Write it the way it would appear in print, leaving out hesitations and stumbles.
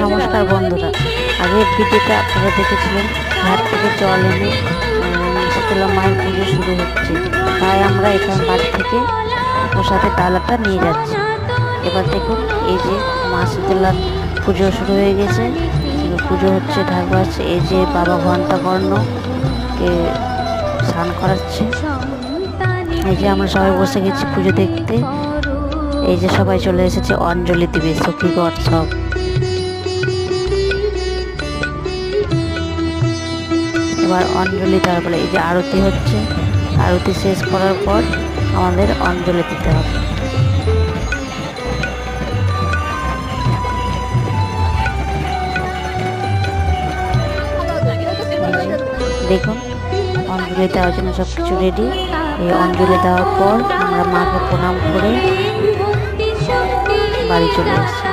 নমস্কার বন্ধুরা, আগের ভিডিওতে আপনারা দেখেছিলেন ঘাট থেকে জল এনে শীতলা মায়ের পুজো শুরু হচ্ছে। তাই আমরা এখান বাড়ি থেকে প্রসাদের ডালাটা নিয়ে যাচ্ছি। এবার দেখুন, এই যে মা শীতলার পুজো শুরু হয়ে গেছে, পুজো হচ্ছে ঢাকা আছে। এই যে বাবা ঘণ্টাকর্ণকে স্নান করাচ্ছে। এই যে আমরা সবাই বসে গেছি পুজো দেখতে। এই যে সবাই চলে এসেছে অঞ্জলি দিবে, সখীগণ সব। এবার অঞ্জলি, তারপরে এই যে আরতি হচ্ছে। আরতি শেষ করার পর আমাদের অঞ্জলি দিতে হবে। দেখুন, অঞ্জলি দেওয়ার জন্য সব কিছু রেডি। এই অঞ্জলি দেওয়ার পর আমরা মাকে প্রণাম করে বাড়ি চলে আসছি।